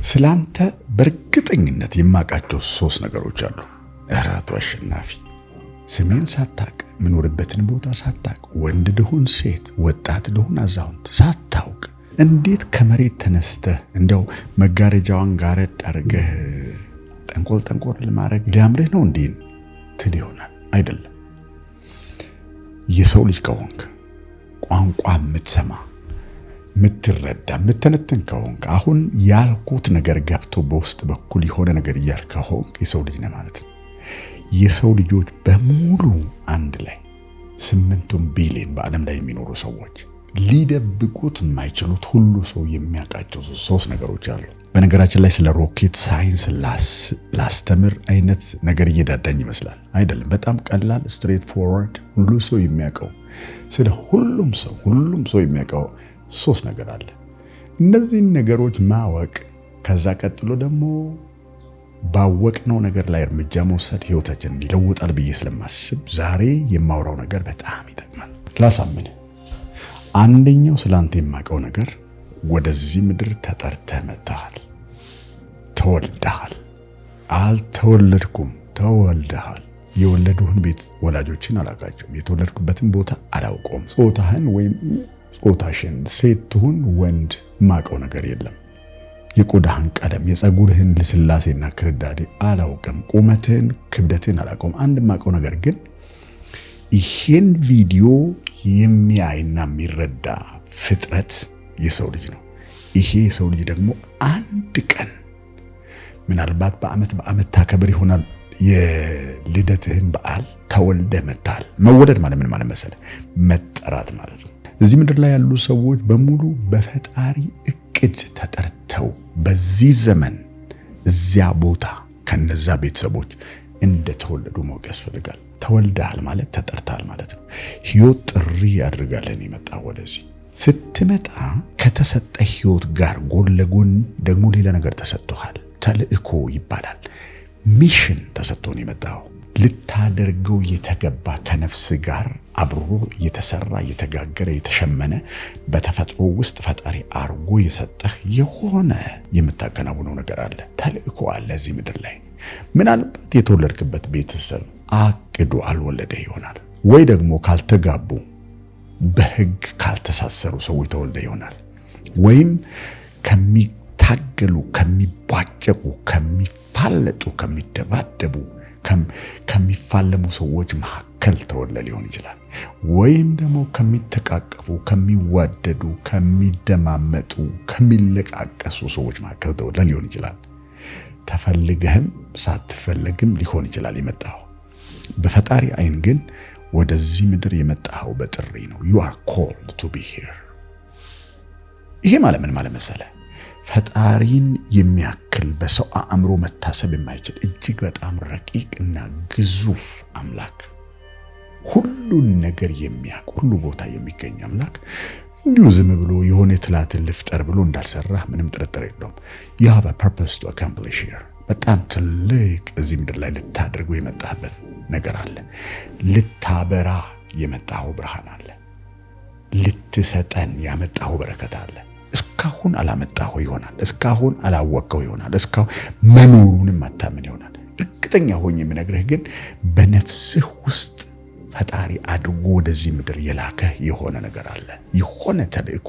ስላንተ በእርግጠኝነት የማውቃቸው 3 ነገሮች አሉ። እራቱ አሸናፊ ስሜን ሳታቅ ምኖርበትን ቦታ ሳታቅ ወንድ ልሁን ሴት ወጣት ልሁን አዛውንት ሳታውቅ እንዴት ከመሬት ተነስተህ እንደው መጋረጃዋን ጋረድ አድርገህ ጠንቆል ለማድረግ ሊያምርህ ነው እንዴ ትል ይሆናል። አይደለም። የሰው ልጅ ከሆንክ ቋንቋ የምትሰማ ምትረዳ ምትነትን ከሆንክ አሁን ያልኩት ነገር ገብቶ በውስጥ በኩል የሆነ ነገር እያልክ ከሆንክ የሰው ልጅ ነህ ማለት ነው። የሰው ልጆች በሙሉ አንድ ላይ 8 ቢሊዮን በዓለም ላይ የሚኖሩ ሰዎች ሊደብቁት የማይችሉት ሁሉ ሰው የሚያውቃቸው 3 ነገሮች አሉ። በነገራችን ላይ ስለ ሮኬት ሳይንስ ላስተምር አይነት ነገር እየዳዳኝ ይመስላል። አይደለም። በጣም ቀላል ስትሬት ፎርዋርድ ሁሉ ሰው የሚያውቀው ስለ ሁሉም ሰው የሚያውቀው 3 ነገር አለ። እነዚህን ነገሮች ማወቅ ከዛ ቀጥሎ ደግሞ ባወቅነው ነገር ላይ እርምጃ መውሰድ ህይወታችንን ይለውጣል ብዬ ስለማስብ ዛሬ የማወራው ነገር በጣም ይጠቅማል። ላሳምን። አንደኛው ስላንተ የማውቀው ነገር ወደዚህ ምድር ተጠርተህ መጥተሃል። ተወልደሃል። አልተወለድኩም፣ ተወልደሃል። የወለዱህን ቤት ወላጆችን አላውቃቸውም። የተወለድኩበትን ቦታ አላውቀውም። ጾታህን ወይም ጾታሽን ሴት ትሁን ወንድ ማውቀው ነገር የለም። የቆዳህን ቀለም፣ የፀጉርህን ልስላሴና ክርዳዴ አላውቅም። ቁመትህን፣ ክብደትህን አላውቀውም። አንድ ማውቀው ነገር ግን ይሄን ቪዲዮ የሚያይና የሚረዳ ፍጥረት የሰው ልጅ ነው። ይሄ የሰው ልጅ ደግሞ አንድ ቀን ምናልባት በአመት ታከብር ይሆናል የልደትህን በዓል። ተወልደህ መጥተሃል። መወለድ ማለት ምን ማለት መሰለህ? መጠራት ማለት ነው። እዚህ ምድር ላይ ያሉ ሰዎች በሙሉ በፈጣሪ እቅድ ተጠርተው በዚህ ዘመን እዚያ ቦታ ከነዛ ቤተሰቦች እንደተወለዱ ማወቅ ያስፈልጋል። ተወልደሃል ማለት ተጠርተሃል ማለት ነው። ህይወት ጥሪ ያድርጋልን የመጣው ወደዚህ ስትመጣ ከተሰጠ ህይወት ጋር ጎን ለጎን ደግሞ ሌላ ነገር ተሰጥቷል። ተልእኮ ይባላል። ሚሽን ተሰጥቶን የመጣው ልታደርገው የተገባ ከነፍስ ጋር አብሮ የተሰራ የተጋገረ የተሸመነ በተፈጥሮ ውስጥ ፈጣሪ አርጎ የሰጠህ የሆነ የምታከናውነው ነገር አለ። ተልእኮ አለ እዚህ ምድር ላይ። ምናልባት የተወለድክበት ቤተሰብ አቅዶ አልወለደ ይሆናል፣ ወይ ደግሞ ካልተጋቡ በህግ ካልተሳሰሩ ሰዎች ተወልደ ይሆናል፣ ወይም ከሚታገሉ ከሚባጨቁ ከሚፋለጡ ከሚደባደቡ ከሚፋለሙ ሰዎች መካከል ተወልደ ሊሆን ይችላል፣ ወይም ደግሞ ከሚተቃቀፉ ከሚዋደዱ ከሚደማመጡ ከሚለቃቀሱ ሰዎች መካከል ተወልደ ሊሆን ይችላል። ተፈልገህም ሳትፈልግም ሊሆን ይችላል የመጣው። በፈጣሪ አይን ግን ወደዚህ ምድር የመጣው በጥሪ ነው። you are called to be here። ይሄ ማለት ምን ማለት መሰለ? ፈጣሪን የሚያክል በሰው አእምሮ መታሰብ የማይችል እጅግ በጣም ረቂቅና ግዙፍ አምላክ፣ ሁሉን ነገር የሚያውቅ ሁሉ ቦታ የሚገኝ አምላክ እንዲሁ ዝም ብሎ የሆነ ትላትን ልፍጠር ብሎ እንዳልሰራህ ምንም ጥርጥር የለውም። you have a purpose to accomplish here። በጣም ትልቅ እዚህ ምድር ላይ ልታደርገው የመጣህበት ነገር አለ። ልታበራ የመጣው ብርሃን አለ። ልትሰጠን ያመጣው በረከት አለ። እስካሁን አላመጣው ይሆናል፣ እስካሁን አላወቀው ይሆናል፣ እስካሁን መኖሩንም አታምን ይሆናል። እርግጠኛ ሆኜ የምነግርህ ግን በነፍስህ ውስጥ ፈጣሪ አድርጎ ወደዚህ ምድር የላከህ የሆነ ነገር አለ። የሆነ ተልእኮ፣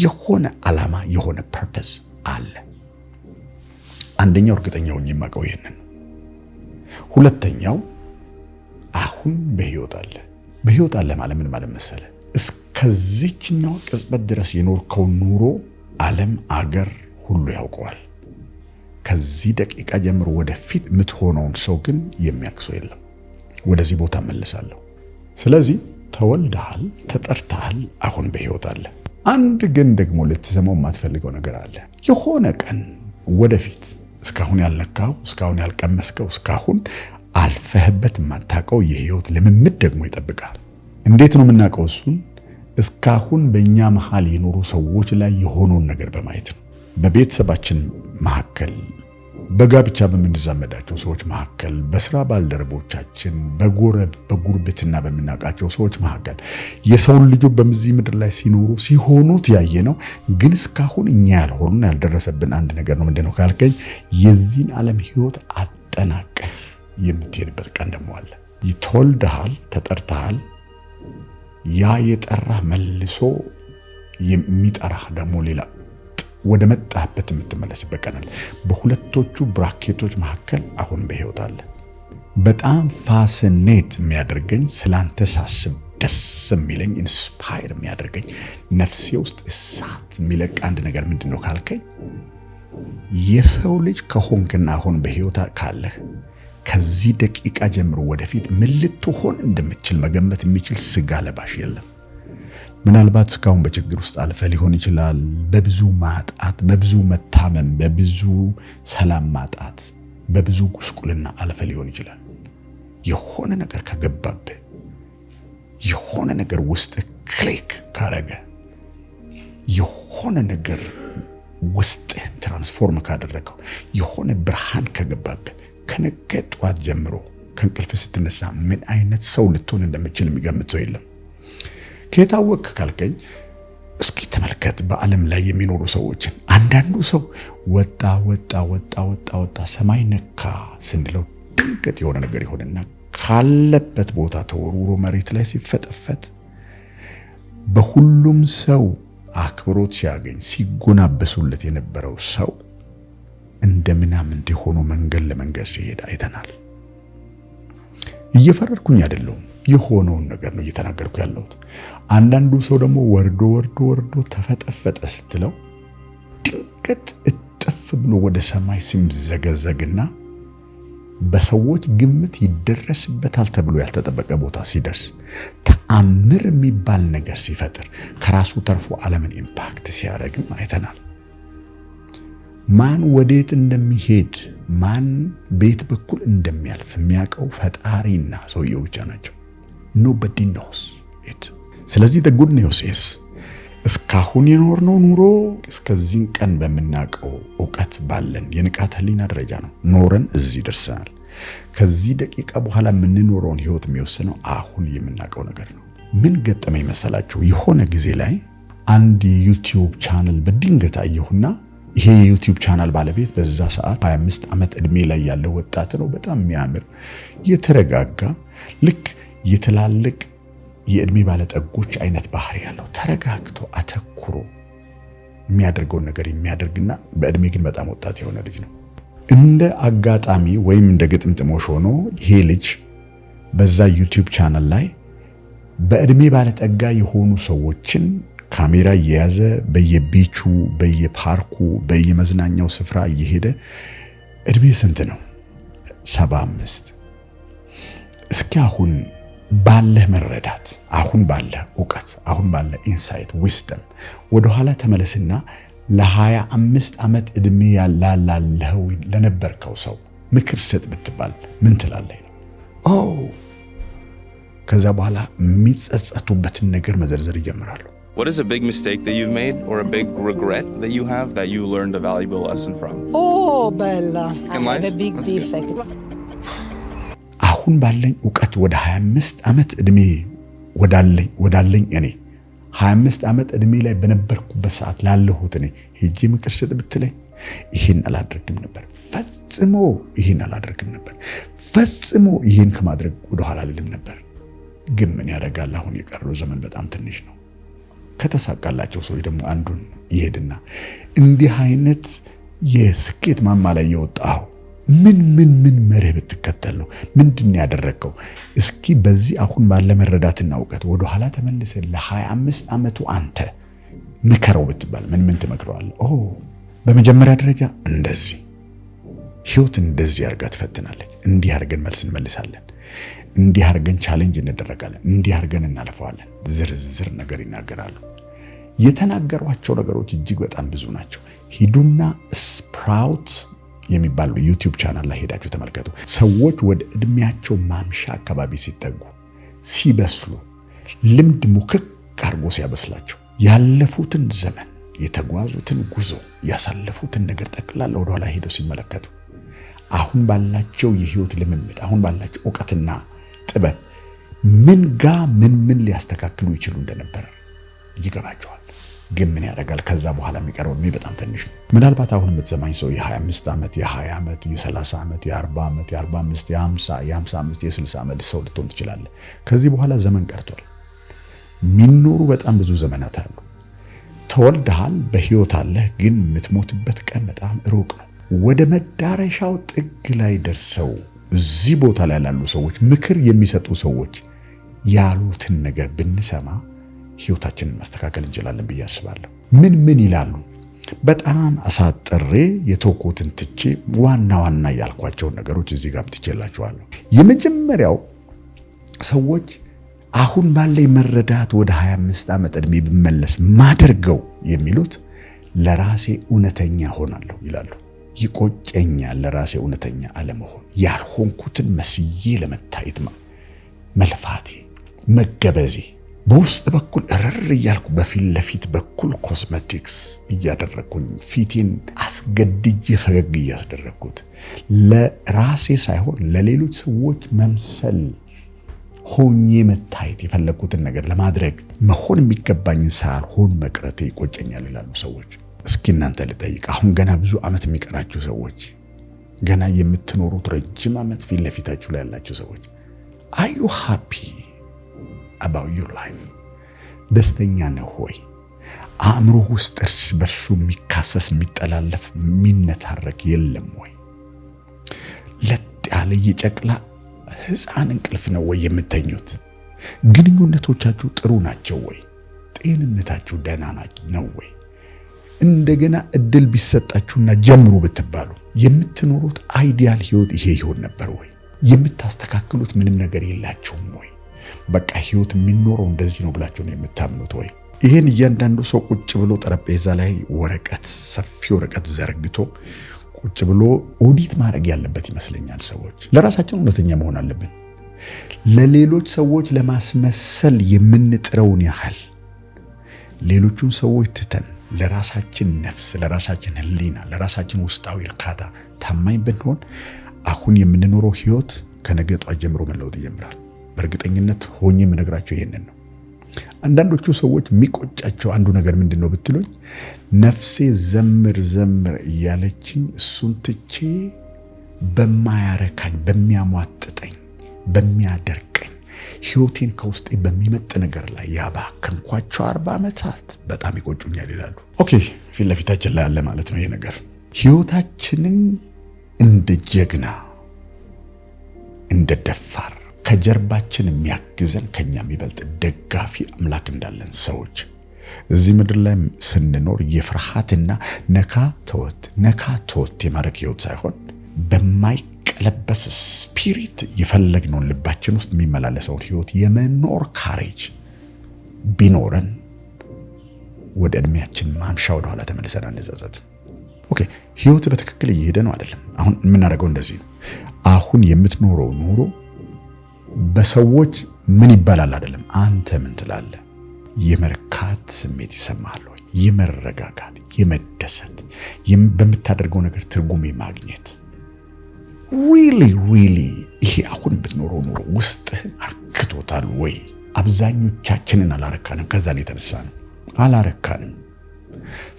የሆነ ዓላማ፣ የሆነ ፐርፐስ አለ። አንደኛው እርግጠኛ ሆኜ የማውቀው ይሄንን። ሁለተኛው አሁን በህይወት አለ። በህይወት አለ ማለት ምን ማለት መሰለ? እስከዚህኛው ቅጽበት ድረስ የኖርከው ኑሮ ዓለም አገር ሁሉ ያውቀዋል። ከዚህ ደቂቃ ጀምሮ ወደፊት የምትሆነውን ሰው ግን የሚያውቅ ሰው የለም። ወደዚህ ቦታ መልሳለሁ። ስለዚህ ተወልደሃል፣ ተጠርተሃል፣ አሁን በህይወት አለ። አንድ ግን ደግሞ ልትሰማው የማትፈልገው ነገር አለ። የሆነ ቀን ወደፊት እስካሁን ያልነካው፣ እስካሁን ያልቀመስከው፣ እስካሁን አልፈህበት የማታውቀው የህይወት ልምምድ ደግሞ ይጠብቃል። እንዴት ነው የምናውቀው እሱን? እስካሁን በእኛ መሃል የኖሩ ሰዎች ላይ የሆነውን ነገር በማየት ነው። በቤተሰባችን መካከል በጋብቻ በምንዛመዳቸው ሰዎች መካከል፣ በስራ ባልደረቦቻችን፣ በጉርብትና በምናውቃቸው ሰዎች መካከል የሰውን ልጆች በዚህ ምድር ላይ ሲሆኑት ያየነው ግን እስካሁን እኛ ያልደረሰብን አንድ ነገር ነው። ምንድነው ካልከኝ የዚህን ዓለም ህይወት አጠናቀህ የምትሄድበት ቀን ደግሞ አለ። ይተወልደሃል፣ ተጠርተሃል። ያ የጠራህ መልሶ የሚጠራህ ደግሞ ሌላ ወደ መጣህበት የምትመለስበት ቀን አለ። በሁለቶቹ ብራኬቶች መካከል አሁን በህይወት አለ። በጣም ፋሲኔት የሚያደርገኝ ስላንተ ሳስብ ደስ የሚለኝ ኢንስፓየር የሚያደርገኝ ነፍሴ ውስጥ እሳት የሚለቅ አንድ ነገር ምንድነው ካልከኝ የሰው ልጅ ከሆንክና አሁን በህይወት ካለህ ከዚህ ደቂቃ ጀምሮ ወደፊት ምን ልትሆን እንደምትችል መገመት የሚችል ስጋ ለባሽ የለም። ምናልባት እስካሁን በችግር ውስጥ አልፈ ሊሆን ይችላል። በብዙ ማጣት፣ በብዙ መታመም፣ በብዙ ሰላም ማጣት፣ በብዙ ጉስቁልና አልፈ ሊሆን ይችላል። የሆነ ነገር ከገባብህ፣ የሆነ ነገር ውስጥ ክሊክ ካረገ፣ የሆነ ነገር ውስጥ ትራንስፎርም ካደረገው፣ የሆነ ብርሃን ከገባብህ ከነገ ጧት ጀምሮ ከእንቅልፍ ስትነሳ ምን አይነት ሰው ልትሆን እንደምትችል የሚገምት ሰው የለም። ከታወቅ ካልከኝ እስኪ ተመልከት በዓለም ላይ የሚኖሩ ሰዎችን። አንዳንዱ ሰው ወጣ ሰማይ ነካ ስንለው ድንገት የሆነ ነገር ይሆንና ካለበት ቦታ ተወርውሮ መሬት ላይ ሲፈጠፈጥ በሁሉም ሰው አክብሮት ሲያገኝ ሲጎናበሱለት የነበረው ሰው እንደምናምን እንዲሆኑ መንገድ ለመንገድ ሲሄድ አይተናል። እየፈረድኩኝ አይደለም፣ የሆነውን ነገር ነው እየተናገርኩ ያለሁት። አንዳንዱ ሰው ደግሞ ወርዶ ተፈጠፈጠ ስትለው ድንገት እጥፍ ብሎ ወደ ሰማይ ሲምዘገዘግና በሰዎች ግምት ይደረስበታል ተብሎ ያልተጠበቀ ቦታ ሲደርስ ተአምር የሚባል ነገር ሲፈጥር ከራሱ ተርፎ ዓለምን ኢምፓክት ሲያደርግም አይተናል። ማን ወዴት እንደሚሄድ ማን ቤት በኩል እንደሚያልፍ የሚያውቀው ፈጣሪና ሰውየው ብቻ ናቸው። nobody knows it። ስለዚህ the good news is እስካሁን የኖርነው ኑሮ እስከዚህ ቀን በመናቀው ዕውቀት ባለን የንቃተ ህሊና ደረጃ ነው ኖረን እዚህ ደርሰናል። ከዚህ ደቂቃ በኋላ የምንኖረውን ህይወት የሚወስነው አሁን የምናውቀው ነገር ነው። ምን ገጠመኝ መሰላችሁ? የሆነ ጊዜ ላይ አንድ የዩቲዩብ ቻናል በድንገት አየሁና ይሄ የዩቲዩብ ቻናል ባለቤት በዛ ሰዓት 25 ዓመት እድሜ ላይ ያለው ወጣት ነው። በጣም የሚያምር የተረጋጋ ልክ የተላልቅ የእድሜ ባለጠጎች አይነት ባህሪ ያለው ተረጋግቶ አተኩሮ የሚያደርገው ነገር የሚያደርግና በእድሜ ግን በጣም ወጣት የሆነ ልጅ ነው። እንደ አጋጣሚ ወይም እንደ ግጥምጥሞሽ ሆኖ ይሄ ልጅ በዛ ዩቲዩብ ቻናል ላይ በእድሜ ባለጠጋ የሆኑ ሰዎችን ካሜራ እየያዘ በየቢቹ በየፓርኩ በየመዝናኛው ስፍራ እየሄደ እድሜ ስንት ነው? 75። እስኪ አሁን ባለህ መረዳት፣ አሁን ባለህ ዕውቀት፣ አሁን ባለህ ኢንሳይት ዊዝደም ወደ ኋላ ተመለስና ለ25 ዓመት እድሜ ያላላለኸው ለነበርከው ሰው ምክር ስጥ ብትባል ምን ትላለህ? ከዛ በኋላ የሚጸጸቱበትን ነገር መዘርዘር ይጀምራሉ። What is a big mistake that you've made or a big regret that you have that you learned a valuable lesson from? Oh, Bella, I had a big defect. አሁን ባለኝ ዕውቀት ወደ 25 ዓመት እድሜ ወዳለኝ እኔ 25 ዓመት እድሜ ላይ በነበርኩበት ሰዓት ላለሁት እኔ ሄጄ ምክር ስጥ ብትለኝ ይሄን አላደርግም ነበር። ፈጽሞ ይሄን አላደርግም ነበር። ፈጽሞ ይሄን ከማድረግ ወደ ኋላ ልልም ነበር። ግን ምን ያደርጋል? አሁን የቀረው ዘመን በጣም ትንሽ ነው። ከተሳካላቸው ሰዎች ደግሞ አንዱን ይሄድና እንዲህ አይነት የስኬት ማማ ላይ የወጣው ምን መርህ ብትከተል ነው? ምንድን ያደረከው? እስኪ በዚህ አሁን ባለ መረዳትና ዕውቀት ወደ ኋላ ተመልሰ ለ25 ዓመቱ አንተ ምከረው ብትባል ምን ትመክረዋለህ? በመጀመሪያ ደረጃ እንደዚህ ህይወት እንደዚህ አርጋ ትፈትናለች። እንዲህ አርገን መልስ እንመልሳለን። እንዲህ አርገን ቻሌንጅ እንደረጋለን። እንዲህ አርገን እናልፈዋለን። ዝርዝር ነገር ይናገራሉ። የተናገሯቸው ነገሮች እጅግ በጣም ብዙ ናቸው። ሂዱና ስፕራውት የሚባል ዩቲዩብ ቻናል ላይ ሄዳችሁ ተመልከቱ። ሰዎች ወደ እድሜያቸው ማምሻ አካባቢ ሲጠጉ ሲበስሉ ልምድ ሙክክ አርጎ ሲያበስላቸው ያለፉትን ዘመን የተጓዙትን ጉዞ ያሳለፉትን ነገር ጠቅላላ ወደ ኋላ ሄደው ሲመለከቱ አሁን ባላቸው የህይወት ልምምድ አሁን ባላቸው ዕውቀትና ጥበብ ምን ሊያስተካክሉ ይችሉ እንደነበር ይገባቸዋል። ግን ምን ያደርጋል ከዛ በኋላ የሚቀረው በጣም ትንሽ ነው። ምናልባት አሁን የምትሰማኝ ሰው የ25 ዓመት የ20 ዓመት የ30 ዓመት የ40 ዓመት የ45 የ55 የ60 ዓመት ሰው ልትሆን ትችላለህ። ከዚህ በኋላ ዘመን ቀርቷል። የሚኖሩ በጣም ብዙ ዘመናት አሉ። ተወልደሃል፣ በህይወት አለህ፣ ግን የምትሞትበት ቀን በጣም ሩቅ ነው። ወደ መዳረሻው ጥግ ላይ ደርሰው እዚህ ቦታ ላይ ያሉ ሰዎች ምክር የሚሰጡ ሰዎች ያሉትን ነገር ብንሰማ ህይወታችንን ማስተካከል እንችላለን ብዬ አስባለሁ። ምን ይላሉ? በጣም አሳጥሬ የተወኩትን ትቼ ዋና ያልኳቸውን ነገሮች እዚህ ጋር ትቼላችኋለሁ። የመጀመሪያው ሰዎች አሁን ባለኝ መረዳት ወደ 25 ዓመት ዕድሜ ብመለስ ማደርገው የሚሉት ለራሴ እውነተኛ ሆናለሁ ይላሉ። ይቆጨኛል ለራሴ እውነተኛ አለመሆን፣ ያልሆንኩትን መስዬ ለመታየት መልፋቴ፣ መገበዜ፣ በውስጥ በኩል እረር እያልኩ በፊት ለፊት በኩል ኮስሜቲክስ እያደረኩኝ ፊቴን አስገድጄ ፈገግ እያስደረኩት ለራሴ ሳይሆን ለሌሎች ሰዎች መምሰል ሆኜ መታየት የፈለኩትን ነገር ለማድረግ መሆን የሚገባኝን ሳልሆን መቅረቴ ይቆጨኛል ይላሉ ሰዎች። እስኪ እናንተ ልጠይቅ፣ አሁን ገና ብዙ ዓመት የሚቀራችሁ ሰዎች፣ ገና የምትኖሩት ረጅም ዓመት ፊት ለፊታችሁ ላይ ያላችሁ ሰዎች are you happy about your life? ደስተኛ ነህ ሆይ? አእምሮ ውስጥ እርስ በርሱ የሚካሰስ የሚጠላለፍ የሚነታረክ የለም ወይ? ለጥ ያለ የጨቅላ ሕፃን እንቅልፍ ነው ወይ የምተኙት? ግንኙነቶቻችሁ ጥሩ ናቸው ወይ? ጤንነታችሁ ደህና ነው ወይ? እንደገና እድል ቢሰጣችሁና ጀምሩ ብትባሉ የምትኖሩት አይዲያል ህይወት ይሄ ይሆን ነበር ወይ? የምታስተካክሉት ምንም ነገር የላችሁም ወይ? በቃ ህይወት የሚኖረው እንደዚህ ነው ብላችሁ ነው የምታምኑት ወይ? ይሄን እያንዳንዱ ሰው ቁጭ ብሎ ጠረጴዛ ላይ ሰፊ ወረቀት ዘርግቶ ቁጭ ብሎ ኦዲት ማድረግ ያለበት ይመስለኛል። ሰዎች ለራሳችን እውነተኛ መሆን አለብን። ለሌሎች ሰዎች ለማስመሰል የምንጥረውን ያህል ሌሎቹን ሰዎች ትተን ለራሳችን ነፍስ፣ ለራሳችን ህሊና፣ ለራሳችን ውስጣዊ እርካታ ታማኝ ብንሆን አሁን የምንኖረው ህይወት ከነገ ጧት ጀምሮ መለወጥ ይጀምራል። በእርግጠኝነት ሆኜ የምነግራቸው ይሄንን ነው። አንዳንዶቹ ሰዎች የሚቆጫቸው አንዱ ነገር ምንድነው ብትሉኝ፣ ነፍሴ ዘምር እያለችኝ እሱን ትቼ በማያረካኝ፣ በሚያሟጥጠኝ፣ በሚያደርቀኝ ህይወቴን ከውስጤ በሚመጥ ነገር ላይ ያባከንኳቸው 40 ዓመታት በጣም ይቆጩኛል ይላሉ። ኦኬ፣ ፊት ለፊታችን ላይ ያለ ማለት ነው ይሄ ነገር። ህይወታችንን እንደ ጀግና፣ እንደ ደፋር፣ ከጀርባችን የሚያግዘን ከኛ የሚበልጥ ደጋፊ አምላክ እንዳለን ሰዎች እዚህ ምድር ላይ ስንኖር የፍርሃትና ነካ ተወት የማድረግ ህይወት ሳይሆን በማይቀለበስ ስፒሪት የፈለግነውን ልባችን ውስጥ የሚመላለሰውን ህይወት የመኖር ካሬጅ ቢኖረን ወደ እድሜያችን ማምሻ ወደ ኋላ ተመልሰን አንጸጸትም። ኦኬ፣ ህይወት በትክክል እየሄደ ነው አይደለም? አሁን የምናደርገው እንደዚህ ነው። አሁን የምትኖረው ኑሮ በሰዎች ምን ይባላል አይደለም፣ አንተ ምን ትላለህ? የመርካት ስሜት ይሰማሃል ወይ? የመረጋጋት፣ የመደሰት፣ በምታደርገው ነገር ትርጉም የማግኘት ሪሊ ይሄ አሁን የምትኖረው ኑሮ ውስጥህን አርክቶታል ወይ? አብዛኞቻችንን አላረካንም። ከዛን የተነሳ ነው አላረካንም።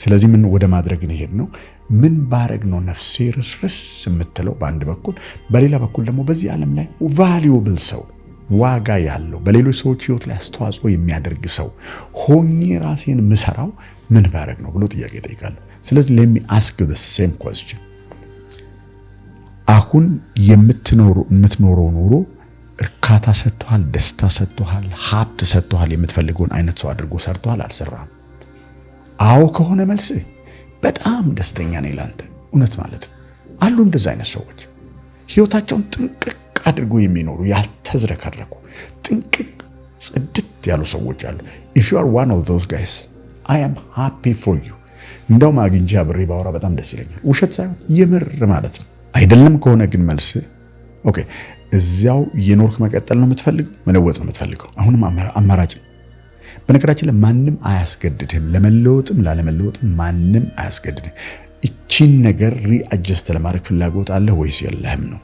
ስለዚህ ምን ወደ ማድረግ እንሄድ ነው? ምን ባረግ ነው ነፍሴ ርስርስ የምትለው በአንድ በኩል፣ በሌላ በኩል ደግሞ በዚህ ዓለም ላይ ቫልዩብል ሰው፣ ዋጋ ያለው በሌሎች ሰዎች ህይወት ላይ አስተዋጽኦ የሚያደርግ ሰው ሆኜ ራሴን ምሰራው ምን ባረግ ነው ብሎ ጥያቄ ይጠይቃለሁ። ስለዚህ let me ask you the same question። አሁን የምትኖረው ኑሮ እርካታ ሰጥቷል፣ ደስታ ሰጥቷል፣ ሀብት ሰጥቷል፣ የምትፈልገውን አይነት ሰው አድርጎ ሰርቷል? አልሰራም? አዎ ከሆነ መልስ በጣም ደስተኛ ነኝ ላንተ እውነት ማለት ነው። አሉ እንደዛ አይነት ሰዎች ህይወታቸውን ጥንቅቅ አድርጎ የሚኖሩ ያልተዝረከረኩ ጥንቅቅ ጽድት ያሉ ሰዎች አሉ። if you are one of those guys I am happy for you። እንደውም አግኝቼ አብሬ ባወራ በጣም ደስ ይለኛል። ውሸት ሳይሆን የምር ማለት ነው። አይደለም ከሆነ ግን መልስ ኦኬ፣ እዚያው የኖርክ መቀጠል ነው የምትፈልገው? መለወጥ ነው የምትፈልገው? አሁንም አማራጭ። በነገራችን ላይ ማንም አያስገድድህም፣ ለመለወጥም ላለመለወጥም ማንም አያስገድድህም። እቺን ነገር ሪአጀስት ለማድረግ ፍላጎት አለ ወይስ የለህም ነው።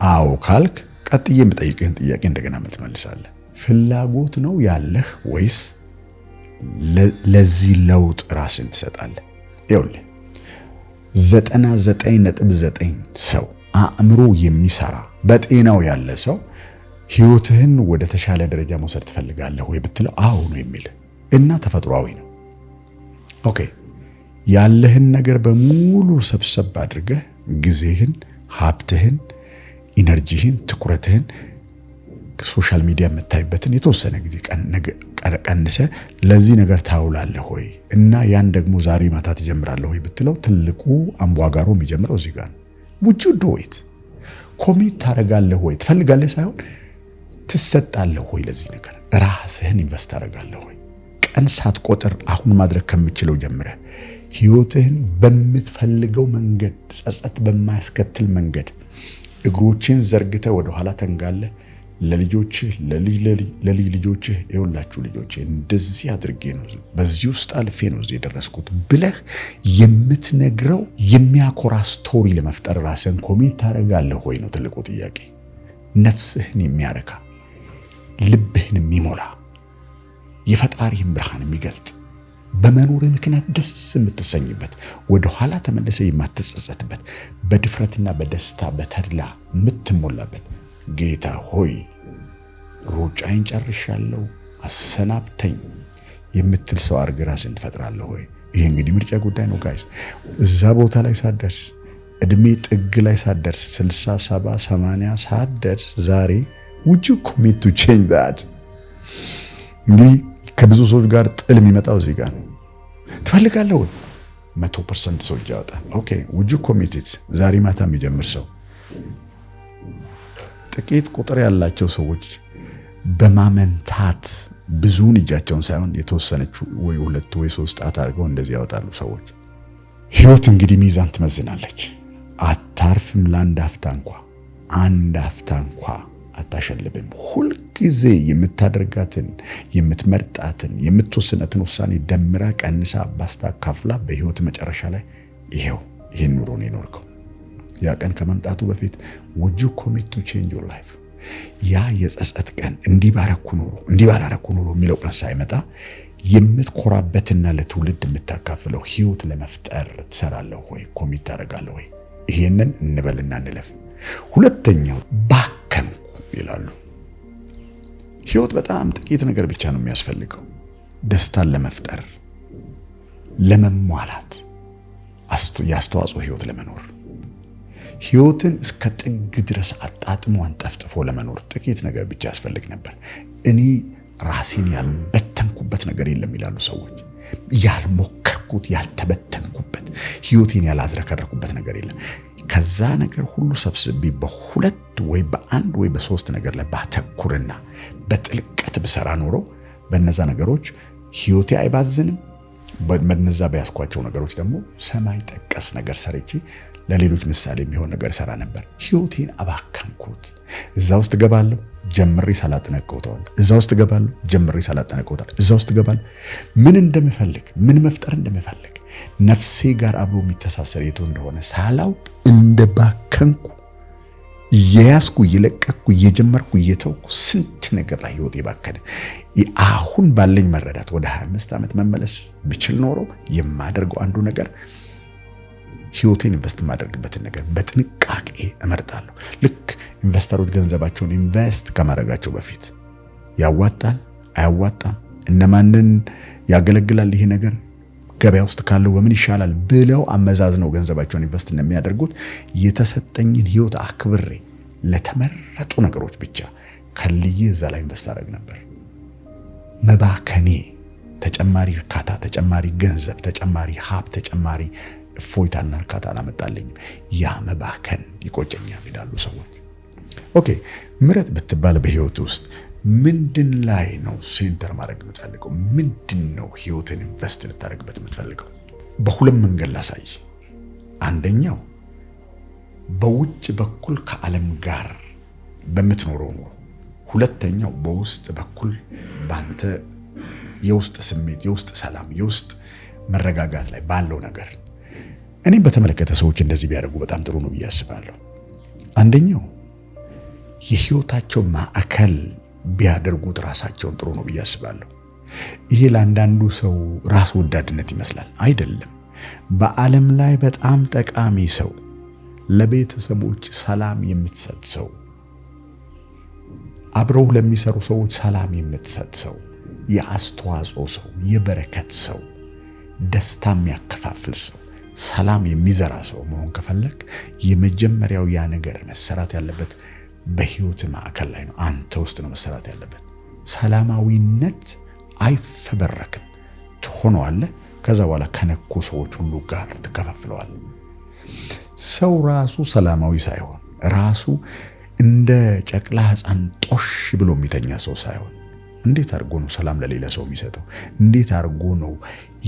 አዎ ካልክ ቀጥዬ የምጠይቅህን ጥያቄ እንደገና መልሳለህ። ፍላጎት ነው ያለህ ወይስ ለዚህ ለውጥ ራስን ትሰጣለህ? ይኸውልህ 99.9 ሰው አእምሮ የሚሰራ በጤናው ያለ ሰው ህይወትህን ወደ ተሻለ ደረጃ መውሰድ ትፈልጋለህ ወይ ብትለው አዎ ነው የሚል እና ተፈጥሯዊ ነው። ኦኬ ያለህን ነገር በሙሉ ሰብሰብ አድርገህ ጊዜህን፣ ሀብትህን፣ ኢነርጂህን፣ ትኩረትህን ሶሻል ሚዲያ የምታይበትን የተወሰነ ጊዜ ቀንሰ ለዚህ ነገር ታውላለህ ወይ እና ያን ደግሞ ዛሬ ማታ ትጀምራለህ ወይ ብትለው ትልቁ አምቧጋሮ የሚጀምረው እዚህ ጋር ነው። would you do it? ኮሚት ታደርጋለህ ወይ? ትፈልጋለህ ሳይሆን ትሰጣለህ ወይ? ለዚህ ነገር ራስህን ኢንቨስት ታደርጋለህ ወይ? ቀን ሳትቆጥር አሁን ማድረግ ከምችለው ጀምረህ ህይወትህን በምትፈልገው መንገድ ጸጸት በማያስከትል መንገድ እግሮችን ዘርግተህ ወደ ኋላ ተንጋለህ ለልጆችህ ለልጅ ልጆችህ ይኸውላችሁ ልጆቼ እንደዚህ አድርጌ ነው በዚህ ውስጥ አልፌ ነው እዚህ የደረስኩት ብለህ የምትነግረው የሚያኮራ ስቶሪ ለመፍጠር ራስህን ኮሚት ታደርጋለህ ወይ ነው ትልቁ ጥያቄ። ነፍስህን የሚያረካ ልብህን የሚሞላ የፈጣሪህን ብርሃን የሚገልጥ በመኖርህ ምክንያት ደስ የምትሰኝበት ወደ ኋላ ተመለሰ የማትጸጸትበት በድፍረትና በደስታ በተድላ የምትሞላበት ጌታ ሆይ ሩጫዬን ጨርሻለሁ አሰናብተኝ የምትል ሰው አድርገህ ራስህን ትፈጥራለህ ወይ? ይሄ እንግዲህ ምርጫ ጉዳይ ነው ጋይስ። እዛ ቦታ ላይ ሳትደርስ እድሜ ጥግ ላይ ሳትደርስ 60 70 80 ሳትደርስ ዛሬ would you commit to change that? እንግዲህ ከብዙ ሰዎች ጋር ጥል የሚመጣው እዚህ ጋር ነው። ትፈልጋለህ ወይ? 100% ሰው ያወጣ ኦኬ would you commit it? ዛሬ ማታ የሚጀምር ሰው ጥቂት ቁጥር ያላቸው ሰዎች በማመንታት ብዙውን እጃቸውን ሳይሆን የተወሰነች ወይ 2 ወይ 3 ጣት አድርገው እንደዚህ ያወጣሉ ሰዎች። ህይወት እንግዲህ ሚዛን ትመዝናለች። አታርፍም ለአንድ አፍታ እንኳን አንድ አፍታ እንኳን አታሸልብም። ሁልጊዜ የምታደርጋትን የምትመርጣትን የምትወስነትን ውሳኔ ደምራ ቀንሳ አባስታ ካፍላ በህይወት መጨረሻ ላይ ይሄን ኑሮ ነው የኖርከው። ያ ቀን ከመምጣቱ በፊት would you commit to change your life? ያ የጸጸት ቀን እንዲህ ባላረኩ ኖሮ የሚለው ቀን ሳይመጣ የምትኮራበትና ለትውልድ የምታካፍለው ህይወት ለመፍጠር ትሰራለህ ወይ? ኮሚት ታደርጋለህ ወይ? ይሄንን እንበልና እንለፍ። ሁለተኛው ባከንኩ ይላሉ። ህይወት በጣም ጥቂት ነገር ብቻ ነው የሚያስፈልገው ደስታን ለመፍጠር ለመሟላት ያስተዋጽኦ ህይወት ለመኖር ህይወትን እስከ ጥግ ድረስ አጣጥሞ አንጠፍጥፎ ለመኖር ጥቂት ነገር ብቻ ያስፈልግ ነበር። እኔ ራሴን ያልበተንኩበት ነገር የለም ይላሉ ሰዎች። ያልሞከርኩት ያልተበተንኩበት ህይወቴን ያላዝረከረኩበት ነገር የለም። ከዛ ነገር ሁሉ ሰብስቤ በሁለት ወይ በአንድ ወይ በሶስት ነገር ላይ ባተኩርና በጥልቀት ብሰራ ኖሮ በእነዛ ነገሮች ህይወቴ አይባዝንም። በእነዛ በያዝኳቸው ነገሮች ደግሞ ሰማይ ጠቀስ ነገር ሰርቼ ለሌሎች ምሳሌ የሚሆን ነገር ሰራ ነበር። ህይወቴን አባከንኩት። እዛ ውስጥ ገባለሁ ጀምሬ ሳላጠነቀውታል። እዛ ውስጥ ገባለሁ ጀምሬ ሳላጠነቀውታል። እዛ ውስጥ ገባለሁ ምን እንደምፈልግ ምን መፍጠር እንደምፈልግ ነፍሴ ጋር አብሮ የሚተሳሰር የቱ እንደሆነ ሳላውቅ እንደባከንኩ እየያዝኩ እየለቀቅኩ እየጀመርኩ እየተውኩ ስንት ነገር ላይ ህይወቴ ባከነ። አሁን ባለኝ መረዳት ወደ 25 ዓመት መመለስ ብችል ኖሮ የማደርገው አንዱ ነገር ህይወቴን ኢንቨስት ማድረግበትን ነገር በጥንቃቄ እመርጣለሁ። ልክ ኢንቨስተሮች ገንዘባቸውን ኢንቨስት ከማድረጋቸው በፊት ያዋጣል አያዋጣም፣ እነማንን ያገለግላል ይሄ ነገር ገበያ ውስጥ ካለው በምን ይሻላል ብለው አመዛዝነው ገንዘባቸውን ኢንቨስት እንደሚያደርጉት የተሰጠኝን ህይወት አክብሬ ለተመረጡ ነገሮች ብቻ ከልዬ እዛ ላይ ኢንቨስት አደርግ ነበር። መባከኔ ተጨማሪ እርካታ፣ ተጨማሪ ገንዘብ፣ ተጨማሪ ሀብት፣ ተጨማሪ እፎይታና እርካታ አላመጣልኝም። ያ መባከን ይቆጨኛል ይላሉ ሰዎች። ኦኬ ምረጥ ብትባል በህይወት ውስጥ ምንድን ላይ ነው ሴንተር ማድረግ የምትፈልገው? ምንድን ነው ህይወትን ኢንቨስት ልታደርግበት የምትፈልገው? በሁለት መንገድ ላሳይ። አንደኛው በውጭ በኩል ከዓለም ጋር በምትኖረው ኑሮ፣ ሁለተኛው በውስጥ በኩል ባንተ የውስጥ ስሜት፣ የውስጥ ሰላም፣ የውስጥ መረጋጋት ላይ ባለው ነገር። እኔም በተመለከተ ሰዎች እንደዚህ ቢያደርጉ በጣም ጥሩ ነው ብዬ አስባለሁ። አንደኛው የህይወታቸው ማዕከል ቢያደርጉት ራሳቸውን ጥሩ ነው ብዬ አስባለሁ። ይሄ ለአንዳንዱ ሰው ራስ ወዳድነት ይመስላል። አይደለም። በዓለም ላይ በጣም ጠቃሚ ሰው፣ ለቤተሰቦች ሰላም የምትሰጥ ሰው፣ አብረው ለሚሰሩ ሰዎች ሰላም የምትሰጥ ሰው፣ የአስተዋጽኦ ሰው፣ የበረከት ሰው፣ ደስታ የሚያከፋፍል ሰው፣ ሰላም የሚዘራ ሰው መሆን ከፈለክ የመጀመሪያው ያ ነገር መሰራት ያለበት በህይወት ማዕከል ላይ ነው። አንተ ውስጥ ነው መሰራት ያለበት። ሰላማዊነት አይፈበረክም። ትሆነዋለህ። ከዛ በኋላ ከነኩ ሰዎች ሁሉ ጋር ትከፋፍለዋለህ። ሰው ራሱ ሰላማዊ ሳይሆን ራሱ እንደ ጨቅላ ሕፃን ጦሽ ብሎ የሚተኛ ሰው ሳይሆን እንዴት አድርጎ ነው ሰላም ለሌላ ሰው የሚሰጠው? እንዴት አድርጎ ነው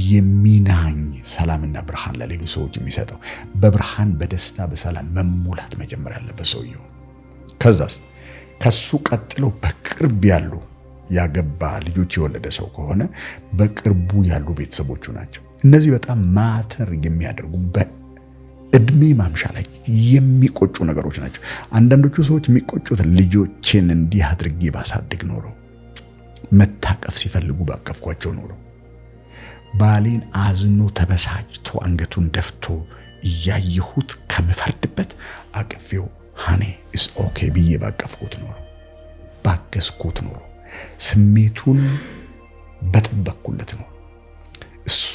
የሚናኝ ሰላምና ብርሃን ለሌሎች ሰዎች የሚሰጠው? በብርሃን በደስታ በሰላም መሙላት መጀመር ያለበት ሰውየው። ከዛስ ከሱ ቀጥሎ በቅርብ ያሉ ያገባ ልጆች የወለደ ሰው ከሆነ በቅርቡ ያሉ ቤተሰቦቹ ናቸው። እነዚህ በጣም ማተር የሚያደርጉ በእድሜ ማምሻ ላይ የሚቆጩ ነገሮች ናቸው። አንዳንዶቹ ሰዎች የሚቆጩት ልጆችን እንዲህ አድርጌ ባሳድግ ኖሮ፣ መታቀፍ ሲፈልጉ ባቀፍኳቸው ኖሮ፣ ባሌን አዝኖ ተበሳጭቶ አንገቱን ደፍቶ እያየሁት ከምፈርድበት አቅፌው ሃኔ ኢስ ኦኬ ብዬ ባቀፍኩት ኖሮ፣ ባገዝኩት ኖሮ፣ ስሜቱን በጠበቅኩለት ኖሮ፣ እሱ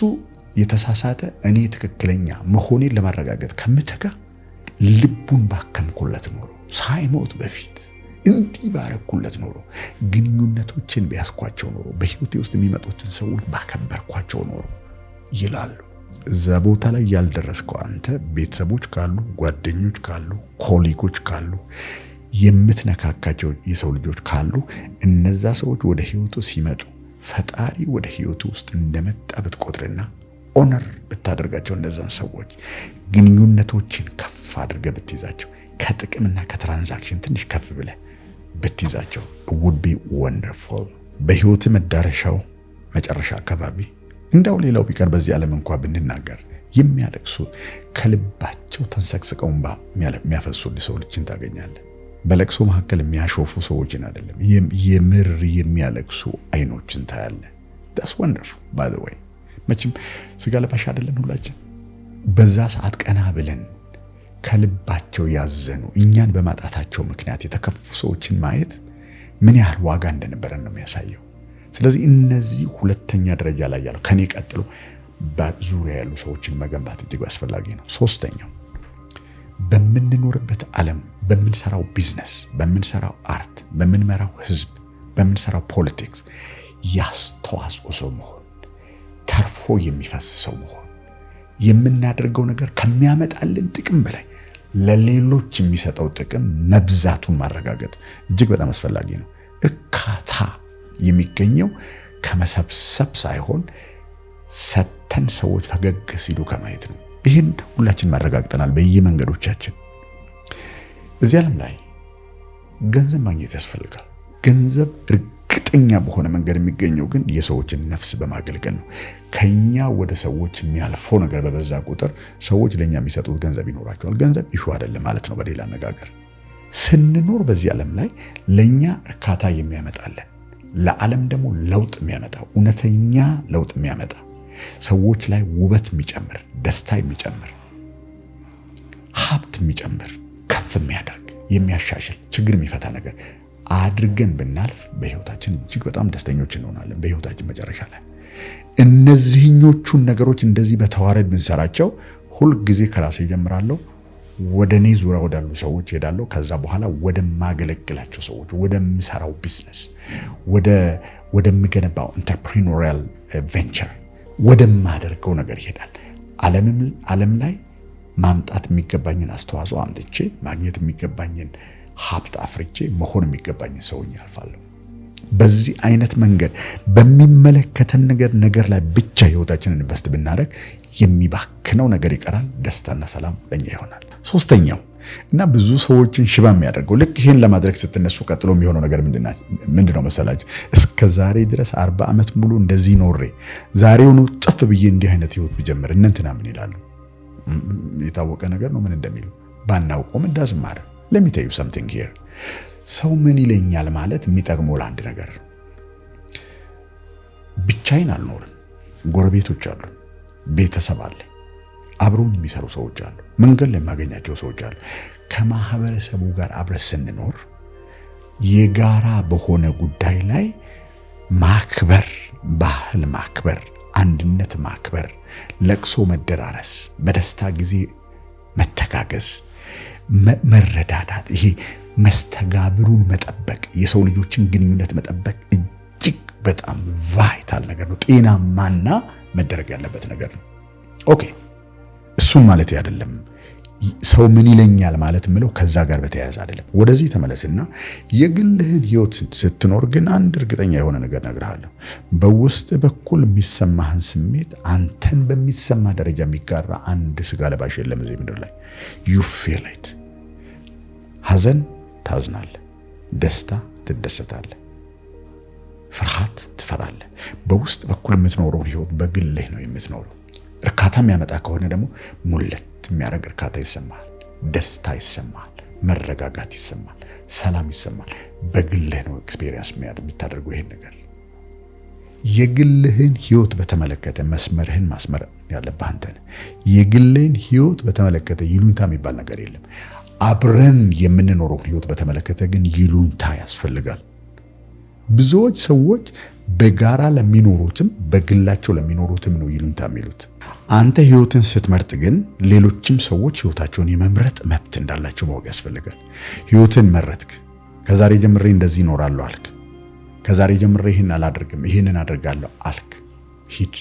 የተሳሳተ እኔ ትክክለኛ መሆኔን ለማረጋገጥ ከምተጋ ልቡን ባከምኩለት ኖሮ፣ ሳይሞት በፊት እንዲህ ባረኩለት ኖሮ፣ ግንኙነቶችን ቢያስኳቸው ኖሮ፣ በህይወቴ ውስጥ የሚመጡትን ሰዎች ባከበርኳቸው ኖሮ ይላሉ። እዛ ቦታ ላይ ያልደረስከው አንተ ቤተሰቦች ካሉ፣ ጓደኞች ካሉ፣ ኮሊጎች ካሉ፣ የምትነካካቸው የሰው ልጆች ካሉ እነዛ ሰዎች ወደ ህይወቱ ሲመጡ ፈጣሪ ወደ ህይወቱ ውስጥ እንደመጣ ብትቆጥርና ኦነር ብታደርጋቸው እነዛን ሰዎች ግንኙነቶችን ከፍ አድርገህ ብትይዛቸው ከጥቅምና ከትራንዛክሽን ትንሽ ከፍ ብለህ ብትይዛቸው would be wonderful። በህይወት መዳረሻው መጨረሻ አካባቢ እንዳው ሌላው ቢቀር በዚህ ዓለም እንኳን ብንናገር የሚያለቅሱ ከልባቸው ተንሰቅስቀው እንባ የሚያፈሱ ሰው ልጅን ታገኛለህ። በለቅሶ መካከል የሚያሾፉ ሰዎችን አይደለም፣ የምር የሚያለቅሱ አይኖችን ታያለህ። that's wonderful by the way። መቼም ስጋ ለባሽ አይደለን ሁላችን። በዛ ሰዓት ቀና ብለን ከልባቸው ያዘኑ እኛን በማጣታቸው ምክንያት የተከፉ ሰዎችን ማየት ምን ያህል ዋጋ እንደነበረን ነው የሚያሳየው። ስለዚህ እነዚህ ሁለተኛ ደረጃ ላይ ያለው ከኔ ቀጥሎ በዙሪያ ያሉ ሰዎችን መገንባት እጅግ አስፈላጊ ነው። ሶስተኛው በምንኖርበት ዓለም በምንሰራው ቢዝነስ፣ በምንሰራው አርት፣ በምንመራው ህዝብ፣ በምንሰራው ፖለቲክስ ያስተዋጽኦ ሰው መሆን፣ ተርፎ የሚፈስ ሰው መሆን፣ የምናደርገው ነገር ከሚያመጣልን ጥቅም በላይ ለሌሎች የሚሰጠው ጥቅም መብዛቱን ማረጋገጥ እጅግ በጣም አስፈላጊ ነው። እርካታ የሚገኘው ከመሰብሰብ ሳይሆን ሰተን ሰዎች ፈገግ ሲሉ ከማየት ነው። ይህን ሁላችን ማረጋግጠናል በየመንገዶቻችን። እዚህ ዓለም ላይ ገንዘብ ማግኘት ያስፈልጋል። ገንዘብ እርግጠኛ በሆነ መንገድ የሚገኘው ግን የሰዎችን ነፍስ በማገልገል ነው። ከኛ ወደ ሰዎች የሚያልፈው ነገር በበዛ ቁጥር ሰዎች ለኛ የሚሰጡት ገንዘብ ይኖራቸዋል። ገንዘብ ኢሹ አይደለም ማለት ነው። በሌላ አነጋገር ስንኖር በዚህ ዓለም ላይ ለኛ እርካታ የሚያመጣልን፣ ለዓለም ደግሞ ለውጥ የሚያመጣ እውነተኛ ለውጥ የሚያመጣ ሰዎች ላይ ውበት የሚጨምር፣ ደስታ የሚጨምር፣ ሀብት የሚጨምር፣ ከፍ የሚያደርግ የሚያሻሽል፣ ችግር የሚፈታ ነገር አድርገን ብናልፍ በህይወታችን እጅግ በጣም ደስተኞች እንሆናለን። በህይወታችን መጨረሻ ላይ እነዚህኞቹን ነገሮች እንደዚህ በተዋረድ ብንሰራቸው ሁል ጊዜ ከራሴ ጀምራለሁ፣ ወደኔ ዙሪያ ወዳሉ ሰዎች ሄዳለሁ። ከዛ በኋላ ወደማገለግላቸው ሰዎች፣ ወደምሰራው ቢዝነስ፣ ወደምገነባው ኢንተርፕሪኖሪያል ቬንቸር፣ ወደማደርገው ነገር ይሄዳል። ዓለም ላይ ማምጣት የሚገባኝን አስተዋጽኦ አምጥቼ ማግኘት የሚገባኝን ሀብት አፍርቼ መሆን የሚገባኝን ሰውኝ አልፋለሁ። በዚህ አይነት መንገድ በሚመለከተን ነገር ላይ ብቻ ህይወታችንን ኢንቨስት ብናደርግ የሚባክነው ነገር ይቀራል፣ ደስታና ሰላም ለኛ ይሆናል። ሶስተኛው እና ብዙ ሰዎችን ሽባ የሚያደርገው ልክ ይሄን ለማድረግ ስትነሱ ቀጥሎ የሚሆነው ነገር ምንድነው መሰላችሁ? እስከ ዛሬ ድረስ 40 ዓመት ሙሉ እንደዚህ ኖሬ ዛሬውኑ ጥፍ ብዬ እንዲህ አይነት ህይወት ብጀምር እንትና ምን ይላሉ? የታወቀ ነገር ነው ምን እንደሚሉ ባናውቀውም doesn't matter. Let me tell you something here. ሰው ምን ይለኛል ማለት የሚጠቅመው ለአንድ ነገር ብቻዬን አልኖርም። ጎረቤቶች አሉ፣ ቤተሰብ አለ፣ አብረውኝ የሚሰሩ ሰዎች አሉ፣ መንገድ ላይ የማገኛቸው ሰዎች አሉ። ከማህበረሰቡ ጋር አብረን ስንኖር የጋራ በሆነ ጉዳይ ላይ ማክበር፣ ባህል ማክበር፣ አንድነት ማክበር፣ ለቅሶ መደራረስ፣ በደስታ ጊዜ መተጋገዝ፣ መረዳዳት፣ ይሄ መስተጋብሩን መጠበቅ፣ የሰው ልጆችን ግንኙነት መጠበቅ እጅግ በጣም ቫይታል ነገር ነው። ጤናማና መደረግ ያለበት ነገር ነው። ኦኬ እሱን ማለት አይደለም። ሰው ምን ይለኛል ማለት ምለው ከዛ ጋር በተያያዘ አይደለም። ወደዚህ ተመለስና የግልህን ህይወት ስትኖር ግን አንድ እርግጠኛ የሆነ ነገር ነግርሃለሁ። በውስጥ በኩል የሚሰማህን ስሜት አንተን በሚሰማ ደረጃ የሚጋራ አንድ ስጋ ለባሽ የለም እዚህ ምድር ላይ። you feel it። ሐዘን ታዝናለህ፣ ደስታ ትደሰታለህ፣ ፍርሃት ትፈራለህ። በውስጥ በኩል የምትኖረው ህይወት በግልህ ነው የምትኖረው። እርካታ የሚያመጣ ከሆነ ደግሞ ሙለት የሚያደርግ እርካታ ይሰማል፣ ደስታ ይሰማል፣ መረጋጋት ይሰማል፣ ሰላም ይሰማል። በግልህ ነው ኤክስፒሪየንስ የምታደርገው ይሄን ነገር። የግልህን ህይወት በተመለከተ መስመርህን ማስመር ያለብህ አንተ ነህ። የግልህን ህይወት በተመለከተ ይሉኝታ የሚባል ነገር የለም። አብረን የምንኖረው ህይወት በተመለከተ ግን ይሉኝታ ያስፈልጋል። ብዙዎች ሰዎች በጋራ ለሚኖሩትም በግላቸው ለሚኖሩትም ነው ይሉኝታ የሚሉት። አንተ ህይወትን ስትመርጥ ግን ሌሎችም ሰዎች ህይወታቸውን የመምረጥ መብት እንዳላቸው ማወቅ ያስፈልጋል። ህይወትን መረጥክ፣ ከዛሬ ጀምሬ እንደዚህ እኖራለሁ አልክ፣ ከዛሬ ጀምሬ ይሄን አላደርግም ይሄንን አደርጋለሁ አልክ፣ ሂድ።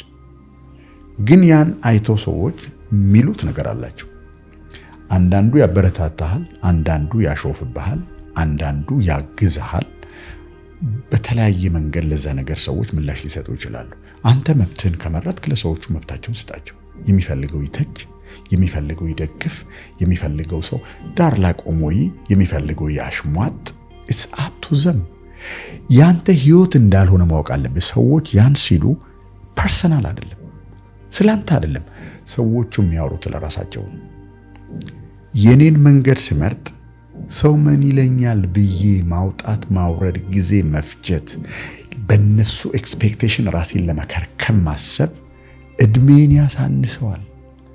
ግን ያን አይተው ሰዎች የሚሉት ነገር አላቸው። አንዳንዱ ያበረታታሃል፣ አንዳንዱ ያሾፍብሃል፣ አንዳንዱ ያግዝሃል። በተለያየ መንገድ ለዛ ነገር ሰዎች ምላሽ ሊሰጡ ይችላሉ። አንተ መብትህን ከመረጥክ ለሰዎቹ መብታቸውን ስጣቸው። የሚፈልገው ይተች፣ የሚፈልገው ይደግፍ፣ የሚፈልገው ሰው ዳር ላይ ቆሞ የሚፈልገው ያሽሟጥ። it's up to them። ያንተ ህይወት እንዳልሆነ ማወቅ አለብህ። ሰዎች ያን ሲሉ ፐርሰናል አይደለም፣ ስላንተ አይደለም። ሰዎቹ የሚያወሩት ለራሳቸው ነው። የኔን መንገድ ስመርጥ ሰው ምን ይለኛል ብዬ ማውጣት ማውረድ ጊዜ መፍጀት፣ በነሱ ኤክስፔክቴሽን ራሴን ለመከርከም ማሰብ እድሜን ያሳንሰዋል፣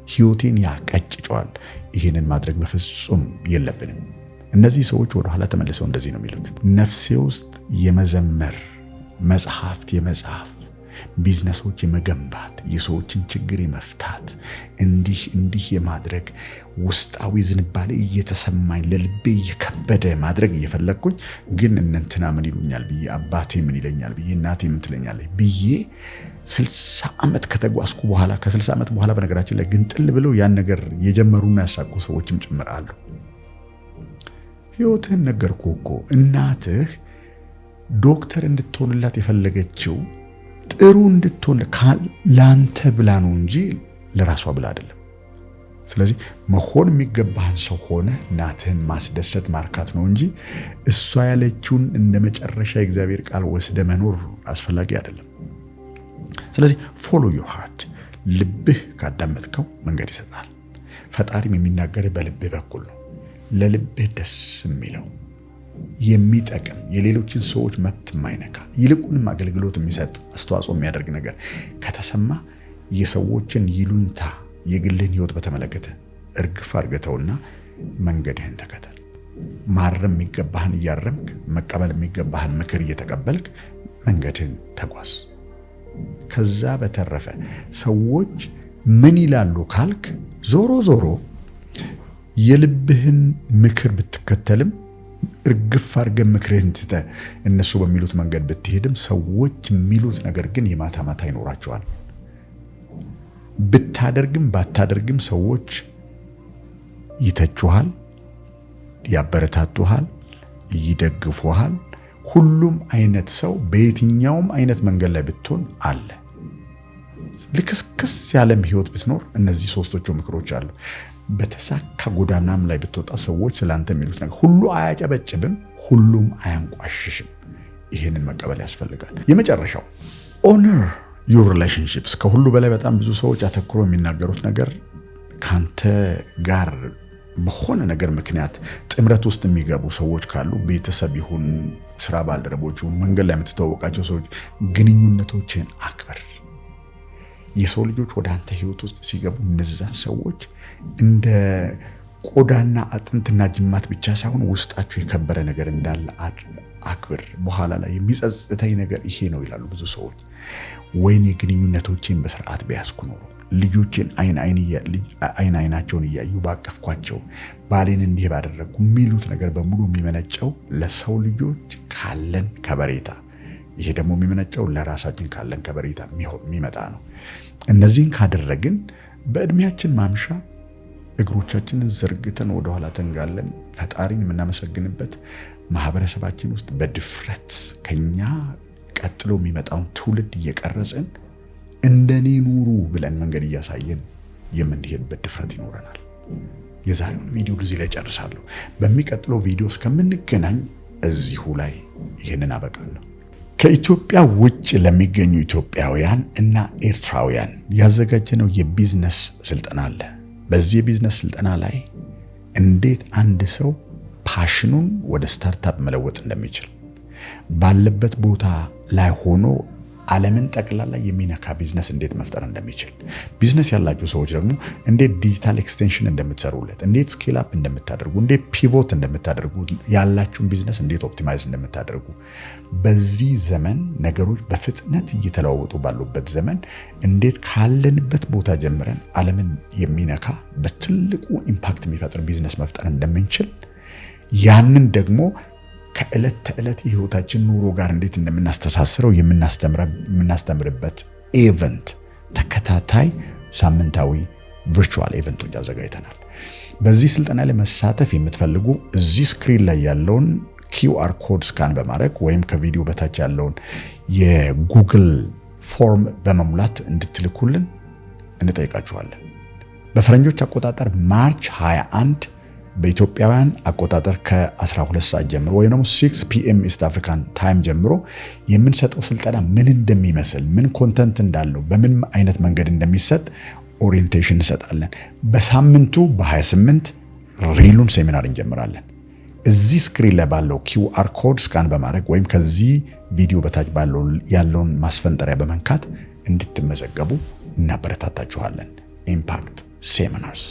ህይወቴን ያቀጭጨዋል። ይሄንን ማድረግ በፍጹም የለብንም። እነዚህ ሰዎች ወደ ኋላ ተመልሰው እንደዚህ ነው የሚሉት። ነፍሴ ውስጥ የመዘመር መጽሐፍት የመጽሐፍ ቢዝነሶች የመገንባት የሰዎችን ችግር የመፍታት እንዲህ የማድረግ ውስጣዊ ዝንባሌ እየተሰማኝ ለልቤ እየከበደ ማድረግ እየፈለኩኝ ግን እንትና ምን ይሉኛል ብዬ አባቴ ምን ይለኛል ብዬ እናቴ ምን ትለኛለች ብዬ 60 ዓመት ከተጓዝኩ በኋላ ከ60 ዓመት በኋላ በነገራችን ላይ ግንጥል ብለው ያን ነገር የጀመሩና ያሳቁ ሰዎችም ጭምር አሉ። ህይወትህን ነገርኩህ እኮ። እናትህ ዶክተር እንድትሆንላት የፈለገችው ጥሩ እንድትሆን ላንተ ብላ ነው እንጂ ለራሷ ብላ አይደለም። ስለዚህ መሆን የሚገባህን ሰው ሆነ እናትህን ማስደሰት ማርካት ነው እንጂ እሷ ያለችውን እንደ መጨረሻ የእግዚአብሔር ቃል ወስደ መኖር አስፈላጊ አይደለም። ስለዚህ ፎሎ ዮር ሃርት። ልብህ ካዳመጥከው መንገድ ይሰጣል። ፈጣሪም የሚናገርህ በልብህ በኩል ነው። ለልብህ ደስ የሚለው የሚጠቅም የሌሎችን ሰዎች መብት የማይነካ ይልቁንም አገልግሎት የሚሰጥ አስተዋጽኦ የሚያደርግ ነገር ከተሰማ የሰዎችን ይሉኝታ የግልህን ህይወት በተመለከተ እርግፍ አድርገተውና መንገድህን ተከተል። ማረም የሚገባህን እያረምክ መቀበል የሚገባህን ምክር እየተቀበልክ መንገድህን ተጓዝ። ከዛ በተረፈ ሰዎች ምን ይላሉ ካልክ ዞሮ ዞሮ የልብህን ምክር ብትከተልም እርግፍ አድርገህ ምክርህን ትተህ እነሱ በሚሉት መንገድ ብትሄድም ሰዎች የሚሉት ነገር ግን የማታ ማታ ይኖራቸዋል። ብታደርግም ባታደርግም ሰዎች ይተቹሃል፣ ያበረታቱሃል፣ ይደግፉሃል። ሁሉም አይነት ሰው በየትኛውም አይነት መንገድ ላይ ብትሆን አለ። ልክስክስ ያለም ህይወት ብትኖር እነዚህ ሶስቶቹ ምክሮች አሉ። በተሳካ ጎዳናም ላይ ብትወጣ ሰዎች ስላንተ የሚሉት ነገር ሁሉ አያጨበጭብም፣ ሁሉም አያንቋሽሽም። ይሄንን መቀበል ያስፈልጋል። የመጨረሻው honor your relationships። ከሁሉ በላይ በጣም ብዙ ሰዎች አተኩሮ የሚናገሩት ነገር ካንተ ጋር በሆነ ነገር ምክንያት ጥምረት ውስጥ የሚገቡ ሰዎች ካሉ ቤተሰብ ይሁን ስራ ባልደረቦች ይሁን መንገድ ላይ የምትተዋወቃቸው ሰዎች ግንኙነቶችን አክብር። የሰው ልጆች ወደ አንተ ህይወት ውስጥ ሲገቡ እነዛን ሰዎች እንደ ቆዳና አጥንትና ጅማት ብቻ ሳይሆን ውስጣቸው የከበረ ነገር እንዳለ አክብር። በኋላ ላይ የሚጸጽተኝ ነገር ይሄ ነው ይላሉ ብዙ ሰዎች። ወይኔ ግንኙነቶችን በስርዓት ቢያስኩ ኖሮ ልጆችን አይናቸውን እያዩ ባቀፍኳቸው ባሌን እንዲህ ባደረኩ የሚሉት ነገር በሙሉ የሚመነጨው ለሰው ልጆች ካለን ከበሬታ፣ ይሄ ደግሞ የሚመነጨው ለራሳችን ካለን ከበሬታ የሚመጣ ነው። እነዚህን ካደረግን በእድሜያችን ማምሻ እግሮቻችንን ዘርግተን ወደ ኋላ ተንጋለን ፈጣሪን የምናመሰግንበት ማህበረሰባችን ውስጥ በድፍረት ከኛ ቀጥሎ የሚመጣውን ትውልድ እየቀረጽን እንደኔ ኑሩ ብለን መንገድ እያሳየን የምንሄድበት ድፍረት ይኖረናል። የዛሬውን ቪዲዮ እዚህ ላይ ጨርሳለሁ። በሚቀጥለው ቪዲዮ እስከምንገናኝ እዚሁ ላይ ይሄንን አበቃለሁ። ከኢትዮጵያ ውጭ ለሚገኙ ኢትዮጵያውያን እና ኤርትራውያን ያዘጋጀነው የቢዝነስ ስልጠና አለ። በዚህ የቢዝነስ ስልጠና ላይ እንዴት አንድ ሰው ፓሽኑን ወደ ስታርታፕ መለወጥ እንደሚችል ባለበት ቦታ ላይ ሆኖ ዓለምን ጠቅላላ የሚነካ ቢዝነስ እንዴት መፍጠር እንደሚችል፣ ቢዝነስ ያላችሁ ሰዎች ደግሞ እንዴት ዲጂታል ኤክስቴንሽን እንደምትሰሩለት፣ እንዴት ስኬል አፕ እንደምታደርጉ፣ እንዴት ፒቮት እንደምታደርጉ፣ ያላችሁን ቢዝነስ እንዴት ኦፕቲማይዝ እንደምታደርጉ፣ በዚህ ዘመን ነገሮች በፍጥነት እየተለዋወጡ ባሉበት ዘመን እንዴት ካለንበት ቦታ ጀምረን ዓለምን የሚነካ በትልቁ ኢምፓክት የሚፈጥር ቢዝነስ መፍጠር እንደምንችል፣ ያንን ደግሞ ከዕለት ተዕለት ህይወታችን ኑሮ ጋር እንዴት እንደምናስተሳስረው የምናስተምርበት ኢቨንት ተከታታይ ሳምንታዊ ቨርቹዋል ኢቨንቶች አዘጋጅተናል። በዚህ ስልጠና ላይ መሳተፍ የምትፈልጉ እዚህ ስክሪን ላይ ያለውን QR ኮድ ስካን በማድረግ ወይም ከቪዲዮ በታች ያለውን የጉግል ፎርም በመሙላት እንድትልኩልን እንጠይቃችኋለን። በፈረንጆች አቆጣጠር ማርች 21 በኢትዮጵያውያን አቆጣጠር ከ12 ሰዓት ጀምሮ ወይም ደግሞ 6 PM ኢስት አፍሪካን ታይም ጀምሮ የምንሰጠው ስልጠና ምን እንደሚመስል፣ ምን ኮንተንት እንዳለው፣ በምን አይነት መንገድ እንደሚሰጥ ኦሪየንቴሽን እንሰጣለን። በሳምንቱ በ28 ሪሉን ሴሚናር እንጀምራለን። እዚህ ስክሪን ላይ ባለው QR ኮድ ስካን በማድረግ ወይም ከዚህ ቪዲዮ በታች ባለው ያለውን ማስፈንጠሪያ በመንካት እንድትመዘገቡ እናበረታታችኋለን። ኢምፓክት ሴሚናርስ